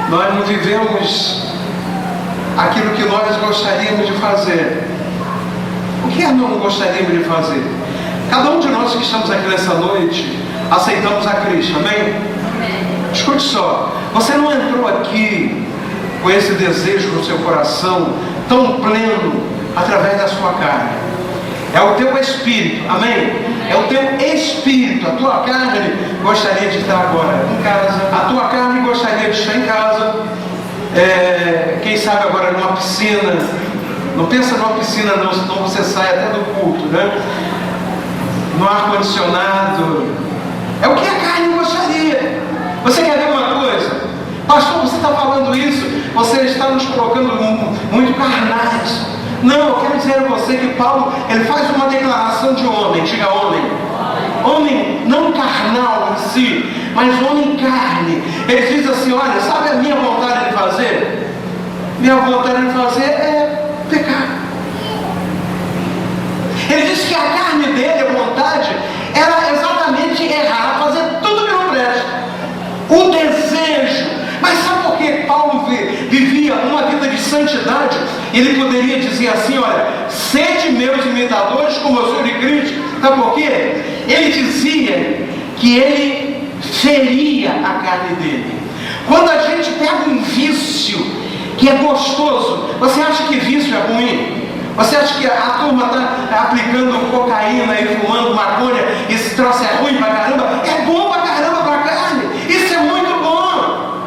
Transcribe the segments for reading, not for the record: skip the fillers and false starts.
nós não vivemos aquilo que nós gostaríamos de fazer. O que não gostaríamos de fazer? Cada um de nós que estamos aqui nessa noite, aceitamos a Cristo, amém? Escute só, você não entrou aqui com esse desejo no seu coração, tão pleno, através da sua carne. É o teu espírito, amém? É o teu espírito. A tua carne gostaria de estar agora em casa, a tua carne gostaria de estar em casa, quem sabe agora numa piscina. Não pensa numa piscina não, senão você sai até do culto, né? No ar-condicionado. É o que a carne gostaria. Você quer ver uma coisa? Pastor, você está falando isso, você está nos colocando muito carnais. Não, eu quero dizer a você que Paulo, ele faz uma declaração de homem, diga homem. Homem não carnal em si, mas homem carne. Ele diz assim, olha, sabe a minha vontade de fazer? Minha vontade de fazer é pecar. Ele diz que a carne dele, a vontade, era exatamente errar, fazer tudo que não presta. O desejo. Mas sabe por que Paulo vivia uma vida de santidade? Ele poderia dizer assim, olha, sede meus imitadores como eu sou de Cristo. Sabe por quê? Ele dizia que ele feria a carne dele. Quando a gente pega um vício que é gostoso, você acha que vício é ruim? Você acha que a turma está aplicando cocaína e fumando maconha, esse troço é ruim pra caramba? É bom pra caramba pra carne. Isso é muito bom.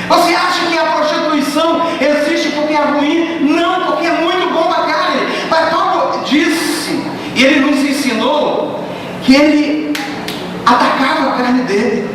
Você acha que a prostituição existe porque é ruim? Não, porque é muito bom pra carne. Mas Paulo disse, e ele nos ensinou, que ele atacava a carne dele.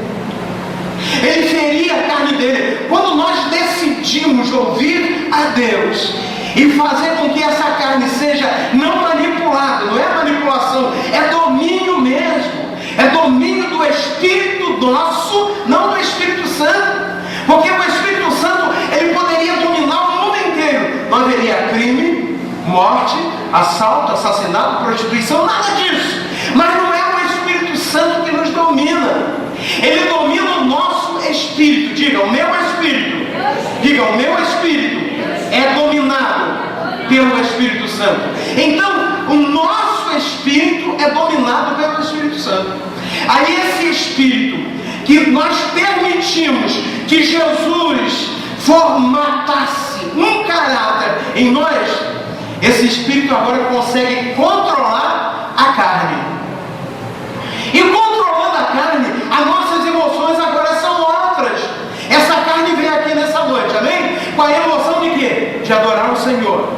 Ele feria a carne dele. Quando nós decidimos ouvir a Deus e fazer com que essa carne seja não manipulada, não é manipulação, é domínio mesmo, é domínio do Espírito nosso, não do Espírito Santo, porque o Espírito Santo, ele poderia dominar o mundo inteiro, não haveria crime, morte, assalto, assassinato, prostituição, nada disso, mas não é o Espírito Santo que nos domina, ele domina o nosso espírito. Diga, o meu espírito, diga, o meu espírito é dominado pelo Espírito Santo. Então, o nosso espírito é dominado pelo Espírito Santo. Aí esse espírito que nós permitimos que Jesus formatasse um caráter em nós, esse espírito agora consegue controlar a carne. E controlando a carne, as nossas emoções agora são outras. Essa carne veio aqui nessa noite, amém? Com a emoção de quê? De adorar o Senhor.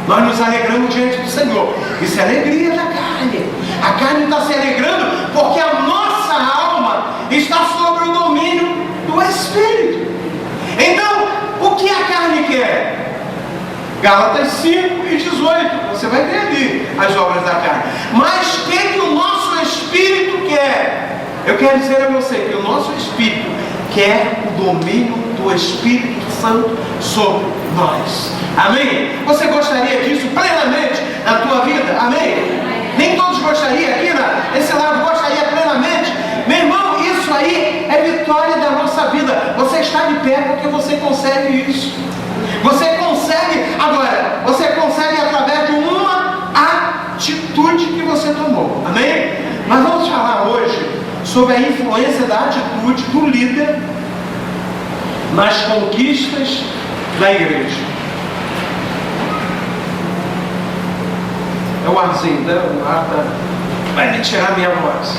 Nós nos alegramos diante do Senhor. Isso é alegria da carne. A carne está se alegrando porque a nossa alma está sobre o domínio do Espírito. Então, o que a carne quer? Gálatas 5 e 18. Você vai ver ali as obras da carne. Mas o que o nosso Espírito quer? Eu quero dizer a você que o nosso Espírito quer o domínio do Espírito Santo sobre nós. Amém? Você gostaria disso plenamente na tua vida? Amém? Nem todos gostariam aqui nesse lado, gostaria plenamente. Meu irmão, isso aí é vitória da nossa vida. Você está de pé porque você consegue isso. Você consegue, agora, você consegue através de uma atitude que você tomou. Amém? Mas vamos falar hoje sobre a influência da atitude do líder nas conquistas da igreja. É o arzinho, né? O ar vai me tirar minha voz.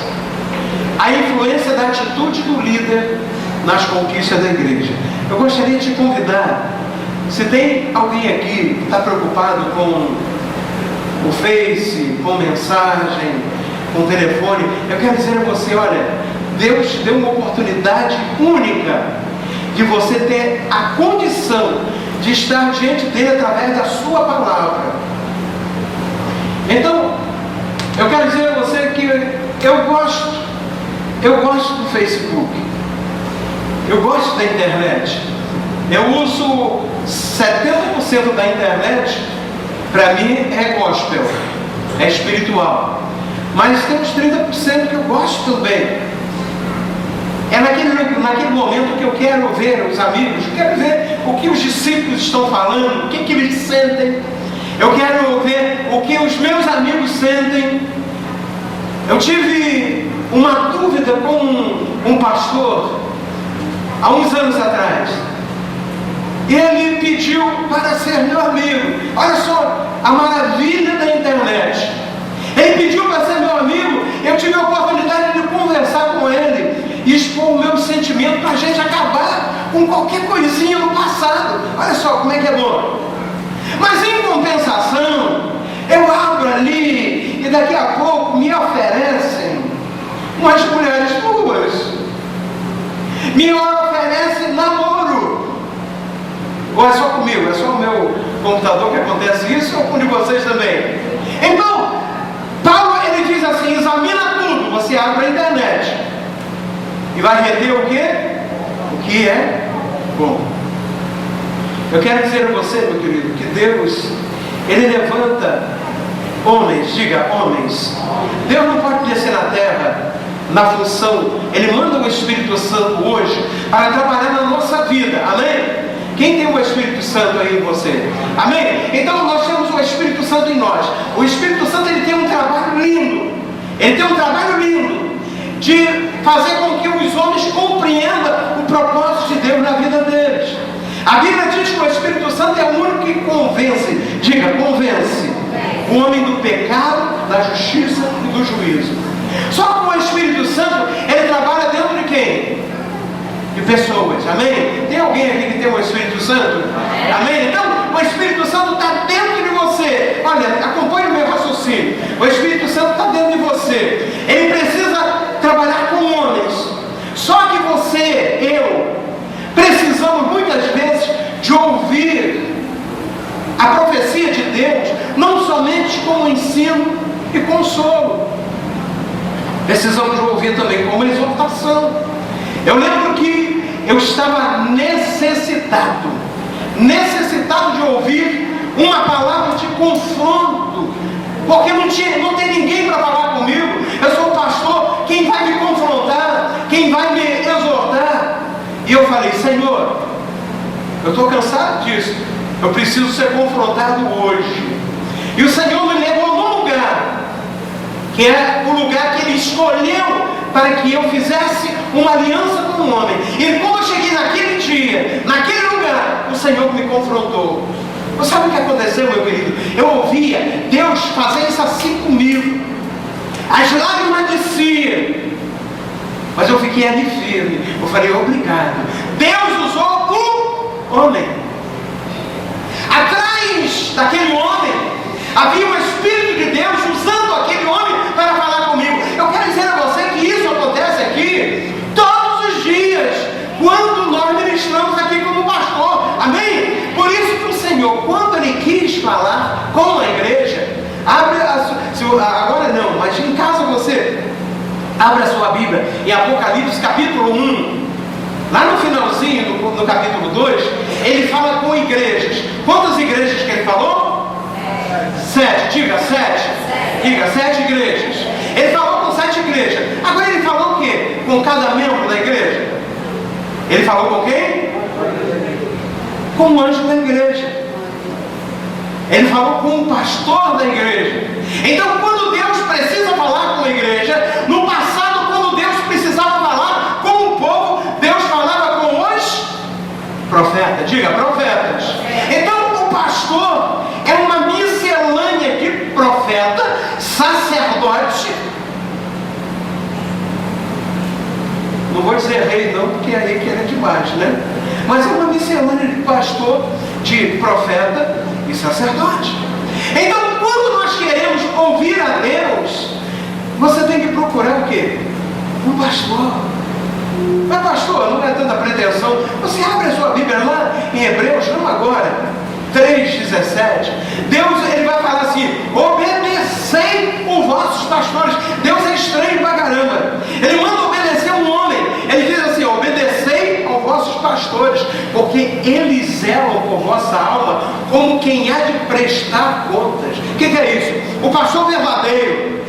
A influência da atitude do líder nas conquistas da igreja. Eu gostaria de te convidar, se tem alguém aqui que está preocupado com o Face, com mensagem, com telefone, eu quero dizer a você, olha, Deus te deu uma oportunidade única de você ter a condição de estar diante dele através da sua palavra. Então, eu quero dizer a você que eu gosto do Facebook, eu gosto da internet, eu uso 70% da internet, para mim é gospel, é espiritual, mas tem uns 30% que eu gosto também. É naquele momento que eu quero ver os amigos, eu quero ver o que os discípulos estão falando, o que eles sentem. Eu quero ver o que os meus amigos sentem. Eu tive uma dúvida com um pastor há uns anos atrás. Ele pediu para ser meu amigo. Olha só a maravilha da internet. Ele pediu para ser meu amigo. Eu tive a oportunidade de conversar com ele e expor o meu sentimento para a gente acabar com qualquer coisinha no passado. Olha só como é que é bom. Mas em compensação, eu abro ali e daqui a pouco me oferecem umas mulheres nuas. Me oferecem namoro. Ou é só comigo? É só o meu computador que acontece isso ou com o de vocês também? Então, Paulo ele diz assim, examina tudo, você abre a internet e vai reter o quê? O que é bom. Eu quero dizer a você, meu querido, que Deus, Ele levanta homens, diga homens. Deus não pode descer na terra na função, Ele manda o Espírito Santo hoje para trabalhar na nossa vida, amém? Quem tem o Espírito Santo aí em você? Amém? Então nós temos o Espírito Santo em nós. O Espírito Santo ele tem um trabalho lindo. Ele tem um trabalho lindo de fazer com que os homens compreendam o propósito de Deus na vida deles. A Bíblia diz que o Espírito Santo é o único que convence, diga, convence o homem do pecado, da justiça e do juízo. Só que o Espírito Santo, ele trabalha dentro de quem? De pessoas, amém? Tem alguém aqui que tem o Espírito Santo? Amém? Então, o Espírito Santo está dentro de você. Olha, acompanhe o meu raciocínio. O Espírito Santo está dentro de você. Ele precisa trabalhar com homens. Só que você, eu, precisamos muitas vezes de ouvir a profecia de Deus, não somente como ensino e consolo. Precisamos de ouvir também como exortação. Eu lembro que eu estava necessitado de ouvir uma palavra de confronto, porque não tem ninguém para falar comigo. Eu sou o pastor, quem vai me confrontar, quem vai me exortar? E eu falei, Senhor, eu estou cansado disso, eu preciso ser confrontado hoje. E o Senhor me levou num lugar, que é o lugar que Ele escolheu para que eu fizesse uma aliança com o homem. E quando eu cheguei naquele dia, naquele lugar, o Senhor me confrontou. Você sabe o que aconteceu, meu querido? Eu ouvia Deus fazer isso assim comigo. As lágrimas desciam, mas eu fiquei ali firme. Eu falei, obrigado. Deus usou o homem. Atrás daquele homem havia o Espírito de Deus usando aquele homem para falar comigo. Eu quero dizer a você que isso acontece aqui todos os dias, quando nós ministramos aqui como pastor, amém? Por isso que o Senhor, quando Ele quis falar com a igreja, agora não, mas em casa você abre a sua Bíblia em Apocalipse capítulo 1, lá no finalzinho, no capítulo 2, Ele fala com igrejas. Quantas igrejas que Ele falou? 7, diga 7. Diga 7 igrejas. Ele falou com 7 igrejas. Agora Ele falou o quê? Com cada membro da igreja? Ele falou com quem? Com o anjo da igreja. Ele falou com o pastor da igreja. Então, quando Deus precisa falar com a igreja, no passado, quando Deus precisava falar com o povo, Deus falava com os profetas. Diga, profetas. Então, o pastor é uma miscelânea de profeta, sacerdote. Não vou dizer rei não, porque é rei que era demais, né? Mas é uma miscelânea de pastor, de profeta e sacerdote. Então, quando nós queremos ouvir a Deus, você tem que procurar o quê? Um pastor. Mas pastor, não é tanta pretensão. Você abre a sua Bíblia lá em Hebreus, não agora, 3,17. Deus ele vai falar assim: obedecei os vossos pastores. Deus é estranho pra caramba. Ele manda obedecer um homem. Ele diz assim: obedecei aos vossos pastores, porque eles zelam por vossa alma como quem há de prestar contas. O que é isso? O pastor verdadeiro,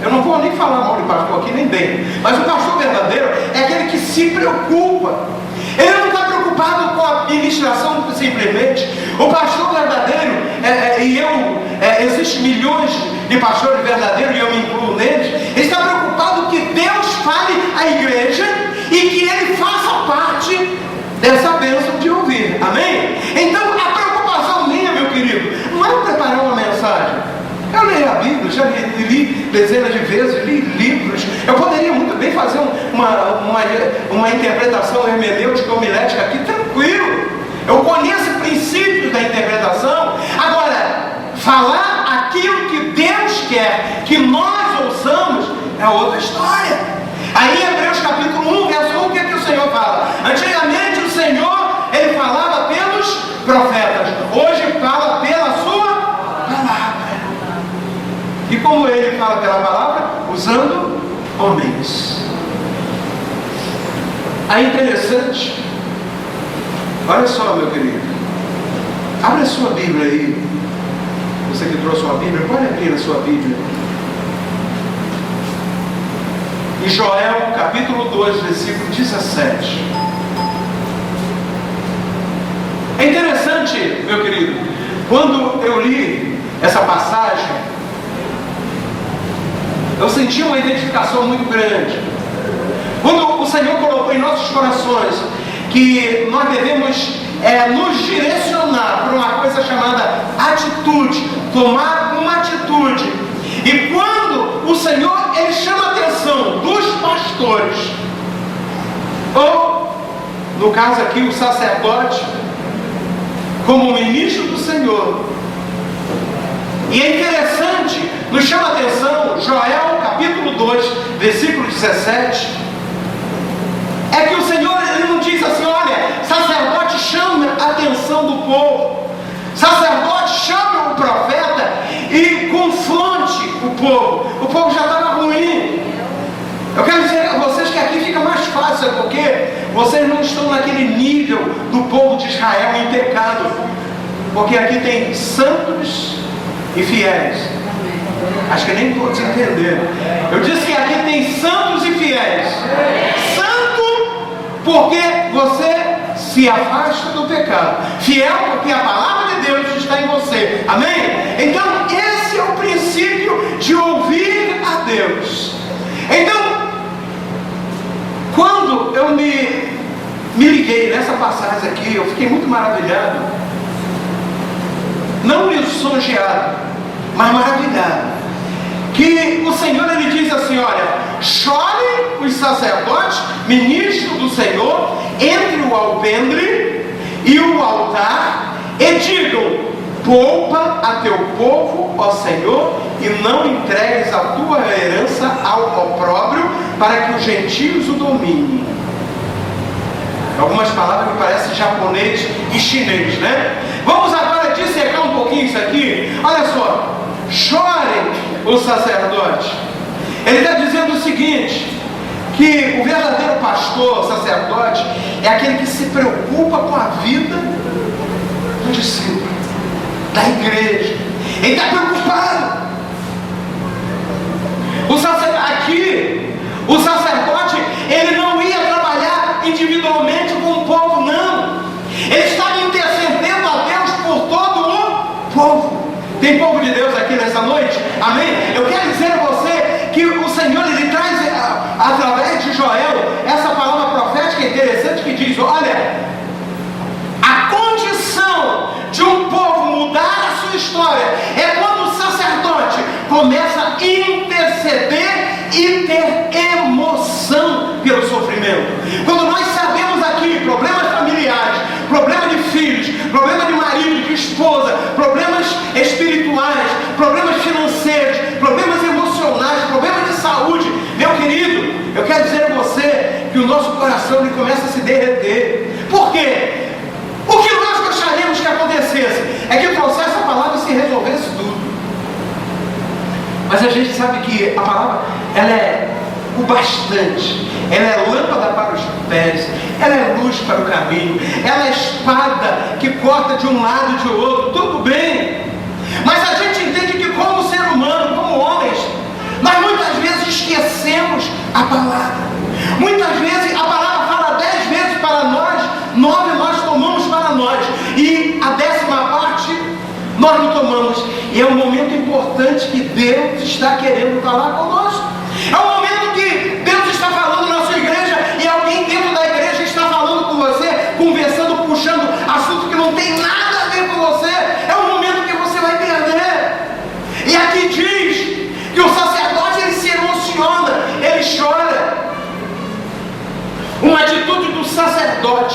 eu não vou nem falar mal de pastor aqui, nem bem, mas o pastor verdadeiro é aquele que se preocupa. Ele não está preocupado com a ministração simplesmente. O pastor verdadeiro, existem milhões de pastores verdadeiros, e eu me incluo neles. Ele está preocupado que Deus fale à igreja e que ele faça parte dessa bênção de ouvir. Amém? Então a preocupação minha, meu querido, não é preparar uma mensagem. Eu leio a Bíblia, já li dezenas de vezes, li livros. Eu poderia muito bem fazer uma interpretação hermenêutica, homilética aqui, tranquilo. Eu conheço princípios da interpretação. Agora, falar aquilo que Deus quer que nós ouçamos é outra história. Aí em Hebreus capítulo 1, verso 1, o que é que o Senhor fala? Antigamente o Senhor, ele falava pelos profetas. Hoje fala pela sua palavra. E como ele fala pela palavra? Usando homens. Aí interessante. Olha só, meu querido. Abre a sua Bíblia aí. Você que trouxe sua Bíblia, pode abrir a sua Bíblia. Em Joel, capítulo 2, versículo 17. É interessante, meu querido, quando eu li essa passagem, eu senti uma identificação muito grande. Quando o Senhor colocou em nossos corações que nós devemos nos direcionar para uma coisa chamada atitude, tomar uma atitude. E quando o Senhor, ele chama a atenção dos pastores, ou no caso aqui o sacerdote, como ministro do Senhor. E é interessante, nos chama a atenção, Joel capítulo 2, versículo 17, é que o Senhor, ele não diz assim, olha, sacerdote chama a atenção do povo, sacerdote chama o profeta e confronte o povo já estava ruim. Eu quero dizer a vocês que aqui fica mais fácil, porque vocês não estão naquele nível do povo de Israel em pecado, porque aqui tem santos e fiéis. Acho que nem todos entenderam. Eu disse que aqui tem santos e fiéis. Santo porque você se afasta do pecado. Fiel porque a palavra de Deus está em você. Amém? Então esse é o princípio de ouvir a Deus. Então, quando eu me liguei nessa passagem aqui, eu fiquei muito maravilhado. Não lisonjeado, mas maravilhado. Que o Senhor, ele diz assim, olha, chorem os sacerdotes, ministros do Senhor, entre o alpendre e o altar, e digam, poupa a teu povo, ó Senhor, e não entregues a tua herança ao opróbrio, para que os gentios o dominem. Algumas palavras que parecem japonês e chinês, né? Vamos agora dissecar um pouquinho isso aqui. Olha só, chorem os sacerdotes. Ele está dizendo o seguinte, que o verdadeiro pastor, sacerdote, é aquele que se preocupa com a vida do discípulo, da igreja. Ele está preocupado. O sacerdote, ele não ia trabalhar individualmente com o povo, não. Ele estava intercedendo a Deus por todo o povo. Tem povo de Deus aqui nessa noite? Amém? Eu quero dizer a você que o Senhor, ele traz através de Joel essa palavra profética interessante que diz, olha, a condição de um povo mudar a sua história é quando o sacerdote começa a interceder e ter emoção pelo sofrimento. Quando nós sabemos aqui problemas familiares, problema de filhos, problema de marido, de esposa, problemas espirituais, problemas financeiros, problemas emocionais, problemas de saúde, meu querido, eu quero dizer a você que o nosso coração ele começa a se derreter. Por quê? O que nós gostaríamos que acontecesse é que trouxesse a palavra e se resolvesse tudo. Mas a gente sabe que a palavra, ela é o bastante, ela é lâmpada para os pés, ela é luz para o caminho, ela é espada que corta de um lado e de outro, tudo bem. Mas a gente entende que como ser humano, como homens, nós muitas vezes esquecemos a palavra. Muitas vezes a palavra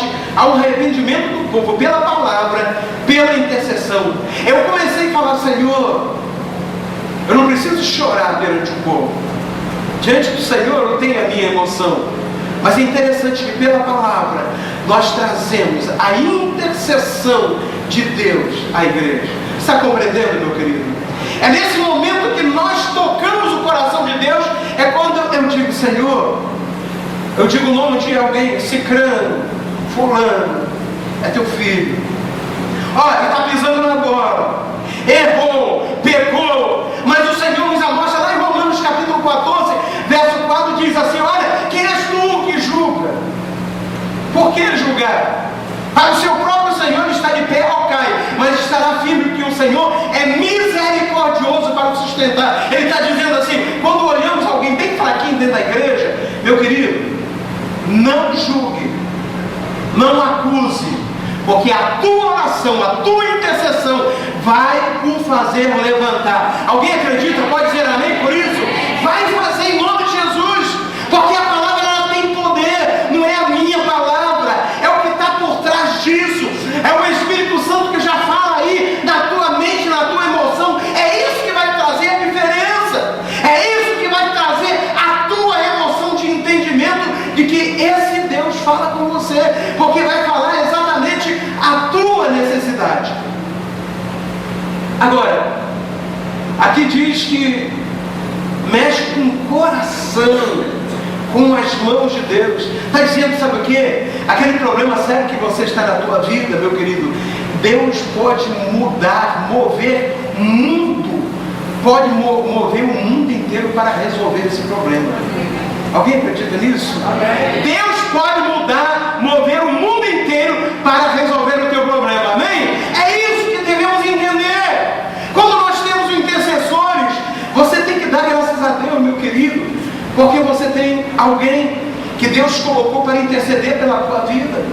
sacerdote a um arrependimento do povo pela palavra, pela intercessão. Eu comecei a falar: Senhor, eu não preciso chorar perante o povo. Diante do Senhor eu tenho a minha emoção. Mas é interessante que pela palavra nós trazemos a intercessão de Deus à igreja. Está compreendendo, meu querido? É nesse momento que nós tocamos o coração de Deus. É quando eu digo: Senhor, eu digo o nome de alguém, Cicrano, fulano, é teu filho. Olha, ele está pisando na bola, errou, pecou, mas o Senhor nos amostra lá em Romanos capítulo 14, verso 4, diz assim: olha, quem és tu que julga? Por que julgar? Para o seu próprio Senhor está de pé ou cai, mas estará firme, porque o Senhor é misericordioso para o sustentar. Ele está dizendo assim: quando olhamos alguém bem fraquinho dentro da igreja, meu querido, não julgue, não acuse, porque a tua oração, a tua intercessão vai o fazer levantar. Alguém acredita? Pode dizer amém por isso? Vai fazer em nome de Jesus, porque a palavra ela tem poder, não é a minha palavra, é o que está por trás disso, é o Espírito Santo que já fala aí na tua mente, na tua emoção. É isso que vai trazer a diferença, é isso que vai trazer a tua emoção de entendimento de que esse Deus fala com você, porque vai falar exatamente a tua necessidade. Agora, aqui diz que mexe com o coração, com as mãos de Deus. Está dizendo, sabe o que? Aquele problema sério que você está na tua vida, meu querido, Deus pode mudar, mover o mundo, pode mover o mundo inteiro para resolver esse problema. Alguém acredita nisso? Amém. Deus pode mudar, mover o mundo inteiro para resolver o teu problema. Amém? É isso que devemos entender. Quando nós temos intercessores, você tem que dar graças a Deus, meu querido, porque você tem alguém que Deus colocou para interceder pela tua vida.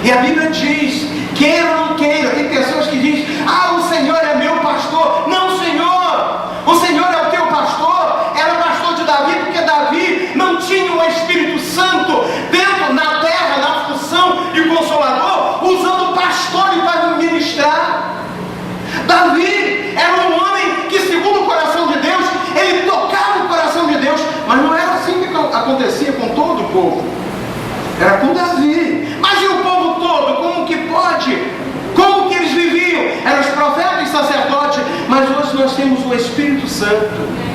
E a Bíblia diz, queira ou não queira, tem pessoas que dizem: ah, o Senhor é meu pastor. Não, Senhor, o Senhor é o teu pastor. Era pastor de Davi, porque Davi não tinha o Espírito Santo dentro, na terra, na função de consolador, usando pastores para ministrar. Davi era um homem que, segundo o coração de Deus, ele tocava o coração de Deus, mas não era assim que acontecia com todo o povo. Era com Davi. Mas e o povo todo? Como que pode? Como que eles viviam? Eram os profetas e sacerdotes, mas hoje nós temos o Espírito Santo.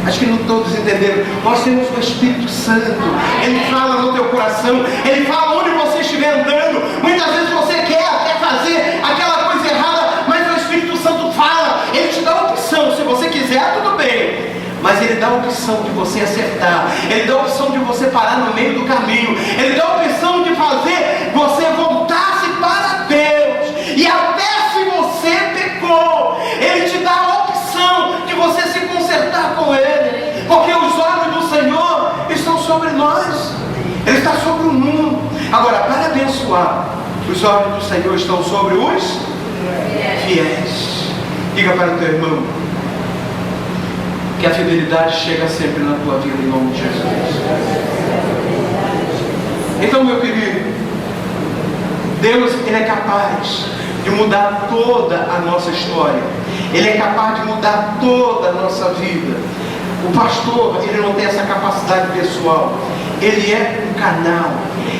Acho que não todos entenderam. Nós temos o Espírito Santo. Ele fala no teu coração, ele fala onde você estiver andando. Muitas vezes você quer fazer aquela coisa errada, mas o Espírito Santo fala, ele te dá a opção. Se você quiser, tudo bem, mas ele dá a opção de você acertar, ele dá a opção de você parar no meio do caminho, ele dá a opção de fazer você voltar-se para Deus. E até se você pecou, ele te dá a opção de você se consertar com ele, porque os olhos do Senhor estão sobre nós, ele está sobre o mundo. Agora, para abençoar, os olhos do Senhor estão sobre os fiéis. Diga para o teu irmão que a fidelidade chega sempre na tua vida, em nome de Jesus. Então, meu querido, Deus, ele é capaz de mudar toda a nossa história. Ele é capaz de mudar toda a nossa vida. O pastor, ele não tem essa capacidade pessoal. Ele é um canal.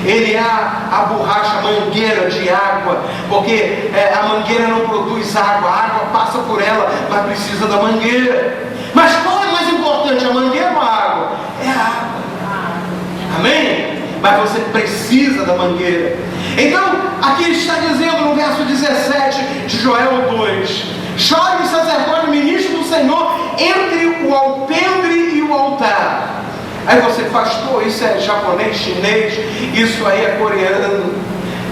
Ele é a borracha, a mangueira de água. Porque a mangueira não produz água. A água passa por ela, mas precisa da mangueira. Mas qual é mais importante, a mangueira ou a água? É a água. Amém? Mas você precisa da mangueira. Então, aqui está dizendo no verso 17 de Joel 2: chore o sacerdote ministro do Senhor entre o alpendre e o altar. Aí você, pastor, isso é japonês, chinês, isso aí é coreano.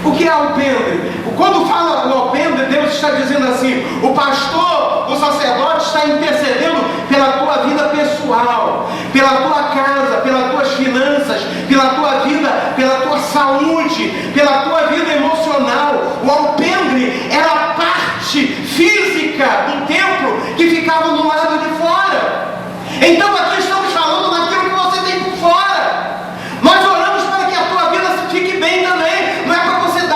O que é alpendre? Quando fala o alpendre, Deus está dizendo assim: o pastor, o sacerdote está intercedendo pela tua vida pessoal, pela tua casa, pelas tuas finanças, pela tua vida, pela tua saúde, pela tua vida emocional. O alpendre era a parte física do templo que ficava no lado de fora. Então aqui estamos falando daquilo que você tem por fora. Nós oramos para que a tua vida fique bem também. Não é para você dar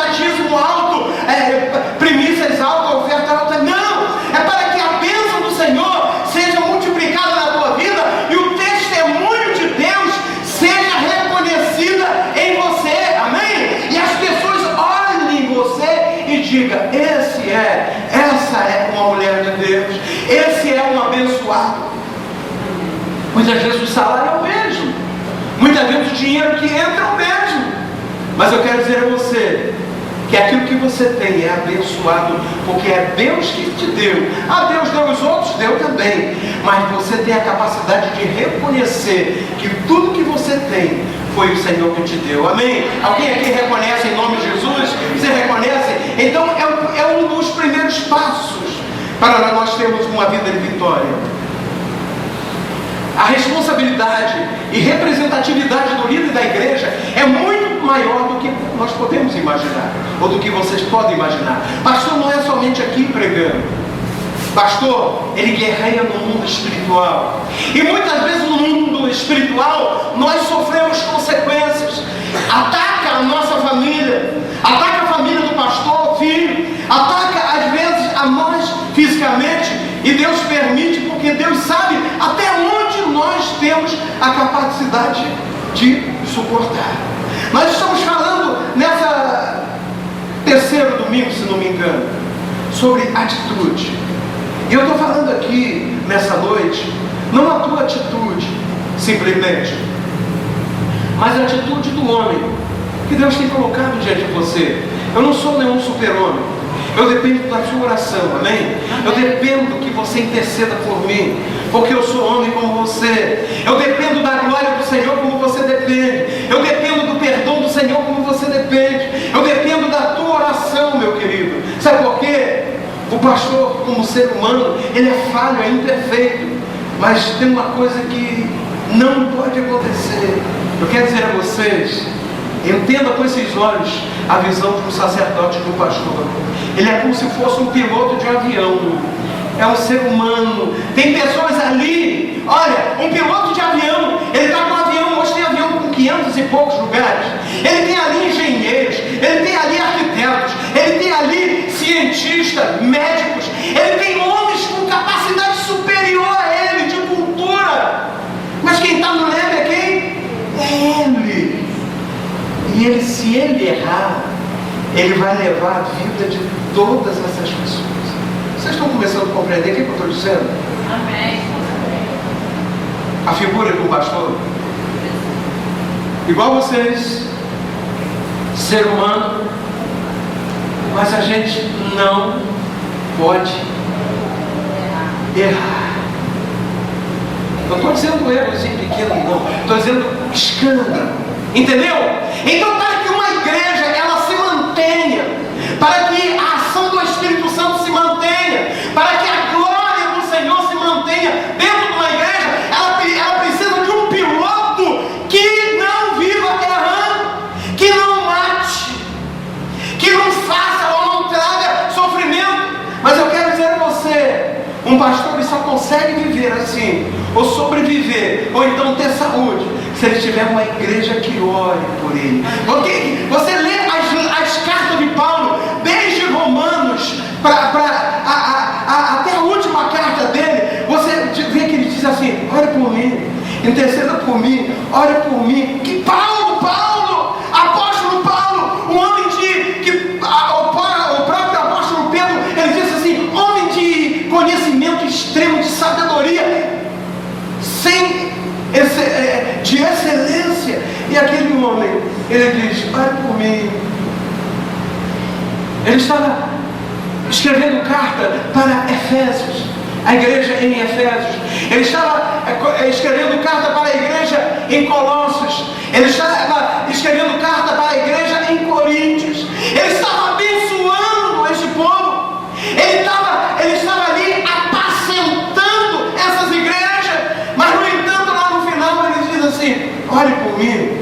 diga: essa é uma mulher de Deus, esse é um abençoado. Muitas vezes o salário é o mesmo, muitas vezes o dinheiro que entra é o mesmo, mas eu quero dizer a você que aquilo que você tem é abençoado, porque é Deus que te deu. Deus deu os outros, deu também, mas você tem a capacidade de reconhecer que tudo que você tem foi o Senhor que te deu. Amém? Alguém aqui reconhece em nome de Jesus? Você reconhece? Então é um dos primeiros passos para nós termos uma vida de vitória. A responsabilidade e representatividade do líder da igreja é muito maior do que nós podemos imaginar, ou do que vocês podem imaginar. Pastor não é somente aqui pregando. Pastor, ele guerreia no mundo espiritual. E muitas vezes no mundo espiritual nós sofremos consequências. Ataca a nossa família, ataca a família do pastor, o filho, ataca às vezes a nós fisicamente. E Deus permite, porque Deus sabe até onde nós temos a capacidade de suportar. Nós estamos falando nessa terceiro domingo, se não me engano, sobre atitude. E eu estou falando aqui nessa noite, não a tua atitude simplesmente, mas a atitude do homem que Deus tem colocado diante de você. Eu não sou nenhum super-homem. Eu dependo da sua oração, amém? Eu dependo que você interceda por mim, porque eu sou homem como você. Eu dependo da glória do Senhor como você depende. Eu dependo do perdão do Senhor como você depende. Eu dependo da tua oração, meu querido. Sabe por quê? O pastor, como ser humano, ele é falho, é imperfeito. Mas tem uma coisa que não pode acontecer. Eu quero dizer a vocês, entenda com esses olhos a visão do sacerdote, do pastor. Ele é como se fosse um piloto de avião. É um ser humano. Tem pessoas ali, olha, um piloto de avião, ele está com avião, hoje tem avião com 500 e poucos lugares. Ele tem ali engenheiros, ele tem ali arquitetos, ele tem ali cientistas, médicos, ele tem homens com capacidade superior a ele, de cultura. Mas quem está no leme é quem? É ele. E ele, se ele errar, ele vai levar a vida de todas essas pessoas. Vocês estão começando a compreender o que eu estou dizendo? Amém. A figura do pastor, igual vocês, ser humano, mas a gente não pode errar. Não estou dizendo errozinho pequeno, não. Estou dizendo escândalo. Entendeu? Então, para que uma igreja ela se mantenha, para que a ação do Espírito Santo se mantenha, para que a glória do Senhor se mantenha dentro de uma igreja, ela precisa de um piloto que não viva errando, que não mate, que não faça ou não traga sofrimento. Mas eu quero dizer a você, um pastor ele só consegue viver assim, ou sobreviver, ou então ter saúde, se ele tiver uma igreja que ore por ele. Porque você lê as cartas de Paulo, desde Romanos até a última carta dele, você vê que ele diz assim: ore por mim, interceda por mim, ore por mim. Que Paulo, apóstolo Paulo, um homem o próprio apóstolo Pedro, ele diz assim: homem de conhecimento extremo, de sabedoria, de excelência. E aquele homem, ele diz: ore por mim. Ele estava escrevendo carta para Efésios, a igreja em Efésios. Ele estava escrevendo carta para a igreja em Colossos. Ele estava escrevendo carta para a igreja em Coríntios. Ele estava abençoando este povo. Ele estava ali apacentando essas igrejas. Mas no entanto, lá no final ele diz assim: ore por mim,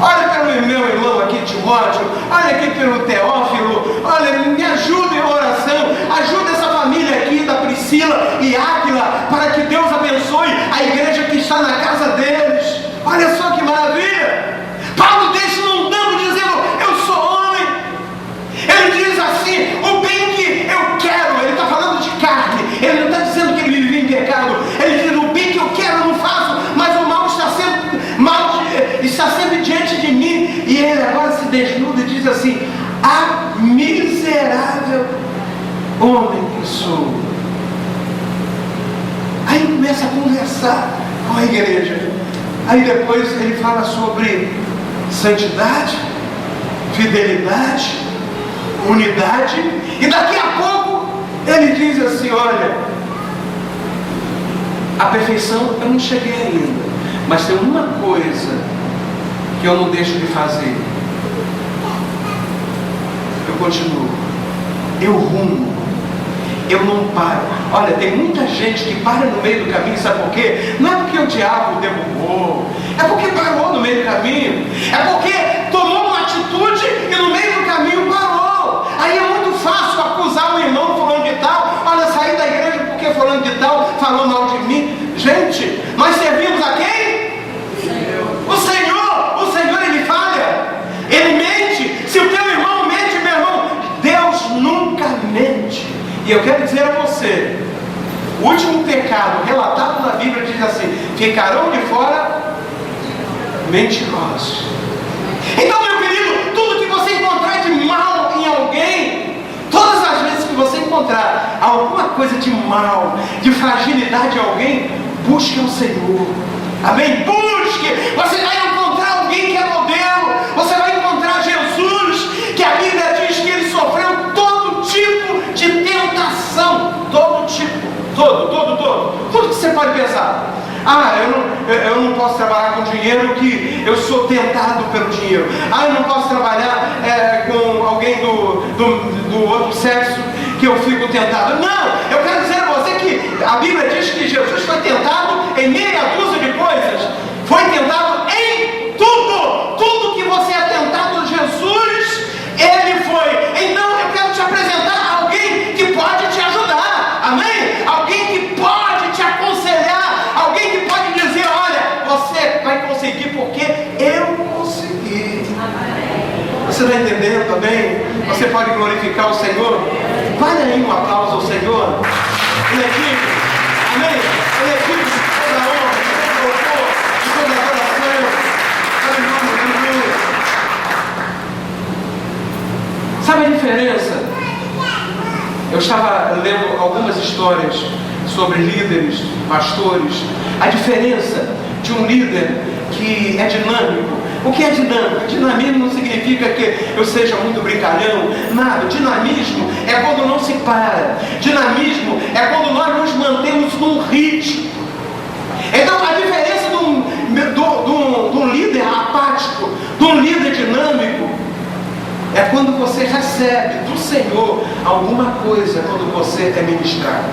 ore pelo meu irmão aqui Timóteo, ore aqui pelo Teófilo, olha, me ajude em oração, ajude essa família aqui da Priscila e Áquila, para que Deus abençoe a igreja que está na casa deles. Olha só que maravilha. Paulo deixa num tanto dizendo: eu sou homem. Ele diz assim: o bem que eu quero. Ele está falando de carne, ele não está dizendo que ele vive em pecado. Ele diz: o bem que eu quero eu não faço, mas o mal está sempre diante de mim. E ele agora se desnuda e diz assim: a miserável homem que sou. Aí começa a conversar com a igreja. Aí depois ele fala sobre santidade, fidelidade, unidade. E daqui a pouco ele diz assim: olha, a perfeição eu não cheguei ainda, mas tem uma coisa que eu não deixo de fazer. Eu continuo, eu rumo, eu não paro. Olha, tem muita gente que para no meio do caminho, sabe por quê? Não é porque o diabo derrubou, é porque parou no meio do caminho, é porque tomou uma atitude e no meio do caminho parou. Aí é muito fácil acusar um irmão fulano de tal: olha, saí da igreja porque fulano de tal falou mal de mim. Gente, nós servimos a quem? O Senhor. O Senhor, ele falha, ele mente. Se o teu irmão mente, meu irmão, Deus nunca mente. E eu quero dizer a você, o último pecado relatado na Bíblia diz assim: ficarão de fora mentirosos. Então, meu querido, tudo que você encontrar de mal em alguém, todas as vezes que você encontrar alguma coisa de mal, de fragilidade em alguém, busque o Senhor. Amém? Busque. Você vai encontrar alguém que é modelo. Você vai encontrar Jesus, que a Bíblia diz que ele sofreu todo tipo de tentação. Todo tipo. Tudo que você pode pensar. Eu não posso trabalhar com dinheiro, que eu sou tentado pelo dinheiro. Eu não posso trabalhar com alguém do outro sexo, que eu fico tentado. Não, eu quero dizer a você que a Bíblia diz que Jesus foi tentado em meia dúzia de coisas. Foi tentado em tudo. Tudo que você é tentado, Jesus, ele foi. Então eu quero te apresentar alguém que pode te ajudar. Amém? Alguém que pode te aconselhar. Alguém que pode dizer: olha, você vai conseguir porque eu consegui. Você está entendendo também? Você pode glorificar o Senhor? Vale aí um aplauso ao Senhor. Ele é digno. Amém? Ele é digno de toda a honra, de todo louvor, de toda a adoração. Aleluia. Sabe a diferença? Eu estava lendo algumas histórias sobre líderes, pastores. A diferença de um líder que é dinâmico. O que é dinâmico? Dinamismo não significa que eu seja muito brincalhão, nada. Dinamismo é quando não se para. Dinamismo é quando nós nos mantemos num ritmo. Então a diferença de um líder apático, de um líder dinâmico, é quando você recebe do Senhor alguma coisa, quando você é ministrado.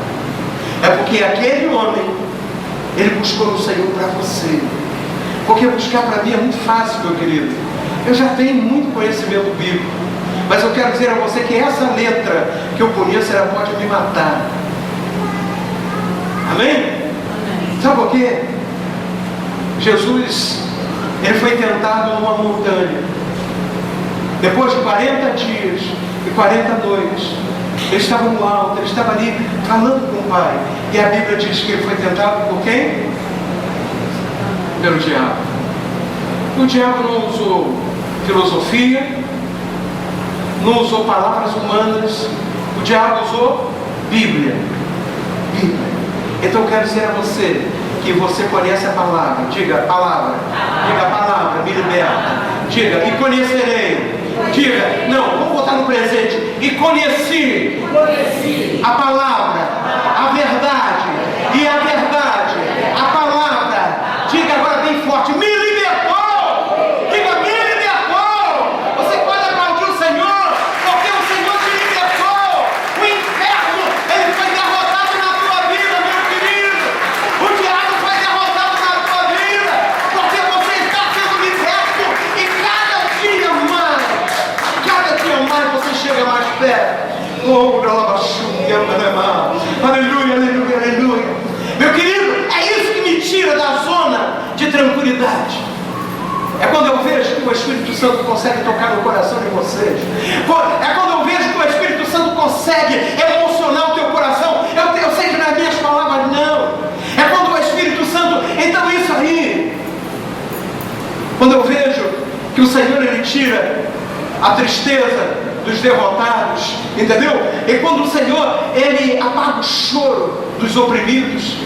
É porque aquele homem, ele buscou no Senhor para você. Porque buscar para mim é muito fácil, meu querido. Eu já tenho muito conhecimento bíblico, mas eu quero dizer a você que essa letra que eu conheço, ela pode me matar. Amém? Sabe por quê? Jesus, ele foi tentado numa montanha. Depois de 40 dias e 40 noites, ele estava no alto, ele estava ali falando com o Pai. E a Bíblia diz que ele foi tentado por quem? Pelo diabo. O diabo não usou filosofia, não usou palavras humanas, o diabo usou Bíblia. Então eu quero dizer a você que você conhece a palavra. Diga palavra. Diga a palavra, me liberta. Diga, e conhecerei. Diga, não, vamos botar no presente. E conheci a palavra, a verdade. E a verdade, a palavra. Diga agora bem forte: me libertou. Diga, me libertou. Você pode aplaudir o Senhor, porque o Senhor te libertou. O inferno, ele foi derrotado na tua vida, meu querido. O diabo foi derrotado na tua vida, porque você está sendo liberto. E cada dia mais você chega mais perto. Aleluia, aleluia, aleluia. Meu querido, é isso que me tira da zona de tranquilidade. É quando eu vejo que o Espírito Santo consegue tocar no coração de vocês. É quando eu vejo que o Espírito Santo consegue emocionar o teu coração. Eu sei que nas minhas palavras não. É quando o Espírito Santo... Então isso aí, quando eu vejo que o Senhor, ele tira a tristeza dos derrotados, entendeu? E quando o Senhor, Ele apaga o choro dos oprimidos.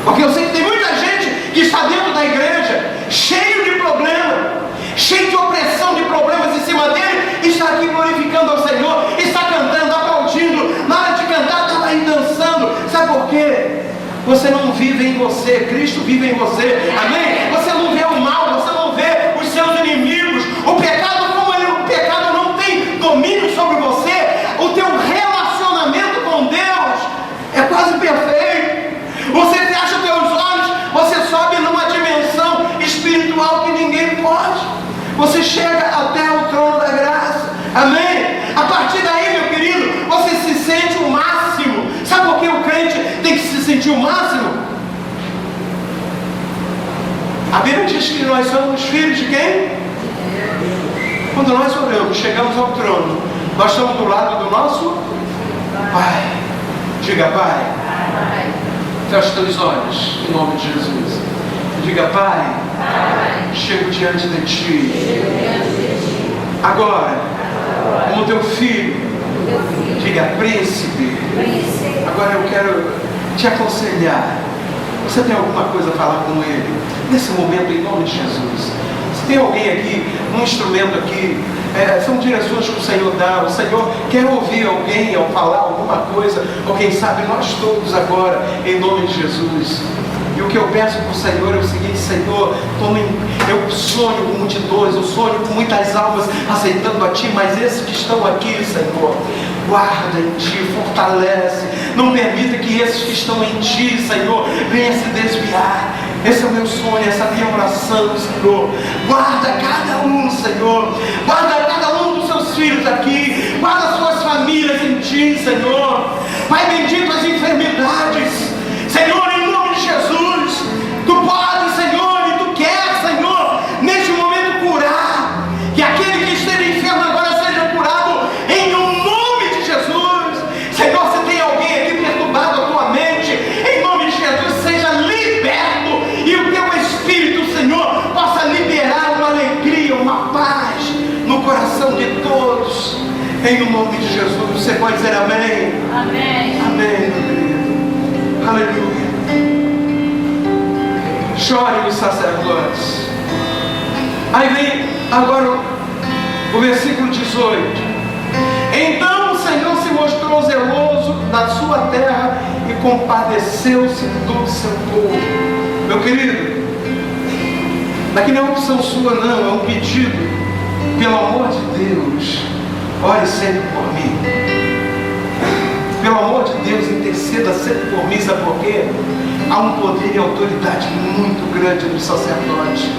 Porque eu sei que tem muita gente que está dentro da igreja, cheio de problema, cheio de opressão, de problemas em cima dele, e está aqui glorificando ao Senhor, está cantando, aplaudindo, na hora de cantar está aí dançando. Sabe por quê? Você não vive em você, Cristo vive em você, amém? Você não vê o mal, você não vê os seus inimigos, o pecado, como o pecado não tem domínio sobre você, o teu relacionamento com Deus é quase perfeito. Você fecha os teus olhos, você sobe numa dimensão espiritual que ninguém pode. Você chega até o trono da graça, amém? A partir daí, meu querido, você se sente o máximo. Sabe por que o crente tem que se sentir o máximo? A Bíblia diz que nós somos filhos de quem? Quando nós oramos, chegamos ao trono, nós estamos do lado do nosso Pai. Diga, Pai. Feche os teus olhos, em nome de Jesus. Diga, Pai, chego diante de Ti. Agora, como Teu Filho, diga, Príncipe. Agora eu quero te aconselhar. Você tem alguma coisa a falar com Ele? Nesse momento, em nome de Jesus. Se tem alguém aqui, um instrumento aqui, são direções que o Senhor dá. O Senhor quer ouvir alguém ao falar alguma coisa, ou quem sabe nós todos agora, em nome de Jesus. E o que eu peço para o Senhor é o seguinte: Senhor, eu sonho com multidões, eu sonho com muitas almas aceitando a Ti, mas esses que estão aqui, Senhor, guarda em Ti, fortalece, não permita que esses que estão em Ti, Senhor, venham se desviar. Esse é o meu sonho, essa é a minha oração, Senhor. Guarda cada um, Senhor, guarda cada um dos Seus filhos aqui, guarda as suas famílias em Ti, Senhor. Pai bendito, as enfermidades, Senhor, em nome de Jesus, Tu podes, Senhor, e Tu queres, Senhor, neste momento curar, que aquele que esteja enfermo agora seja curado, em nome de Jesus. Senhor, se tem alguém aqui perturbado a tua mente, em nome de Jesus, seja liberto, e o Teu Espírito, Senhor, possa liberar uma alegria, uma paz no coração de todos, em nome de Jesus. Você pode dizer amém? Amém. Amém, meu querido. Aleluia. Chorem os sacerdotes. Aí vem agora o versículo 18. Então o Senhor se mostrou zeloso da sua terra e compadeceu-se do seu povo. Meu querido, daqui não é uma opção sua, não, é um pedido. Pelo amor de Deus, ore sempre por mim. Pelo amor de Deus, interceda sempre por mim. Sabe por quê? Há um poder e autoridade muito grande no sacerdote.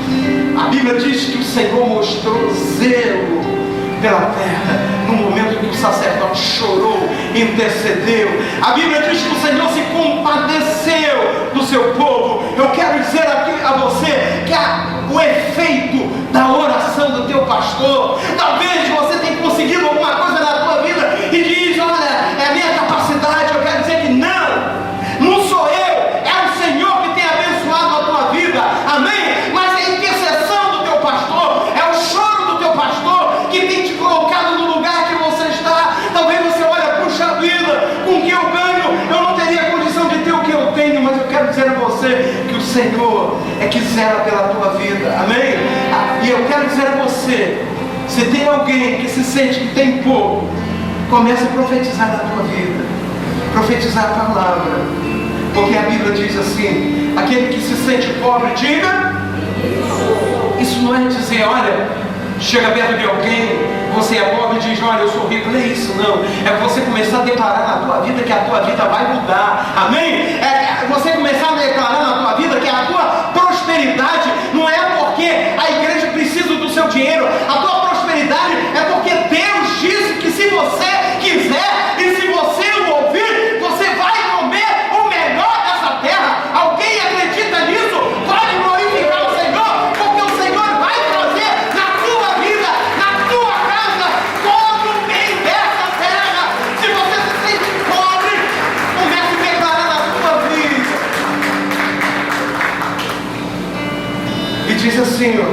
A Bíblia diz que o Senhor mostrou zelo pela terra no momento que o sacerdote chorou, intercedeu. A Bíblia diz que o Senhor se compadeceu do seu povo. Eu quero dizer aqui a você que o efeito da oração do teu pastor, talvez você tenha conseguido alguma coisa na tua vida e diz: olha, é a minha capacidade. Eu quero dizer que não sou eu, é o Senhor que tem abençoado a tua vida, amém? Mas é a intercessão do teu pastor, é o choro do teu pastor que tem te colocado no lugar que você está. Talvez você olhe, puxa vida, com o que eu ganho, eu não teria condição de ter o que eu tenho, mas eu quero dizer a você que o Senhor é que zela pela tua vida, amém? E eu quero dizer a você, se tem alguém que se sente que tem pouco, comece a profetizar na tua vida, profetizar a palavra, porque a Bíblia diz assim: aquele que se sente pobre, diga. Isso não é dizer, olha, chega perto de alguém, você é pobre e diz, olha, eu sou rico. Não é isso, não. É você começar a declarar na tua vida que a tua vida vai mudar, amém? É você começar a declarar na tua vida que a tua prosperidade não é porque a igreja precisa do seu dinheiro. A tua prosperidade é porque Deus disse que se você quiser e se você o ouvir, você vai comer o melhor dessa terra. Alguém acredita nisso? Pode glorificar o Senhor, porque o Senhor vai trazer na tua vida, na tua casa, todo o bem dessa terra. Se você se sente pobre, comece a declarar na tua vida. E diz assim, ó: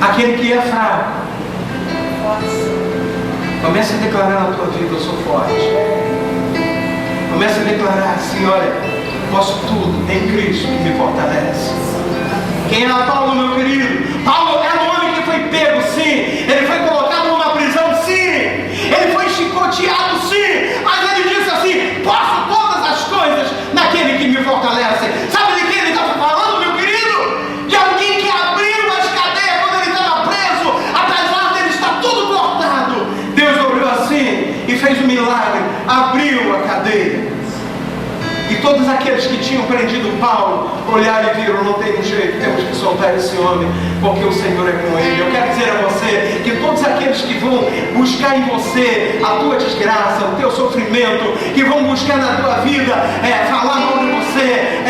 aquele que é fraco, Comece a declarar na tua vida: eu sou forte. Comece a declarar assim: olha, posso tudo em Cristo que me fortalece. Quem era Paulo, meu querido? Paulo era um homem que foi pego, sim. Ele foi colocado numa prisão, sim. Ele foi chicoteado, sim. Mas ele disse assim: posso todas as coisas naquele que me fortalece. Sabe de quem ele estava falando, meu querido? De alguém que abriu as cadeias quando ele estava preso. Apesar dele estar tudo cortado, Deus olhou assim e fez um milagre. Abriu a cadeia. E todos aqueles que tinham prendido Paulo olharam e viram: não tem um jeito, temos que soltar esse homem, porque o Senhor é com ele. Eu quero dizer a você que todos aqueles que vão buscar em você a tua desgraça, o teu sofrimento, que vão buscar na tua vida falar mal de você,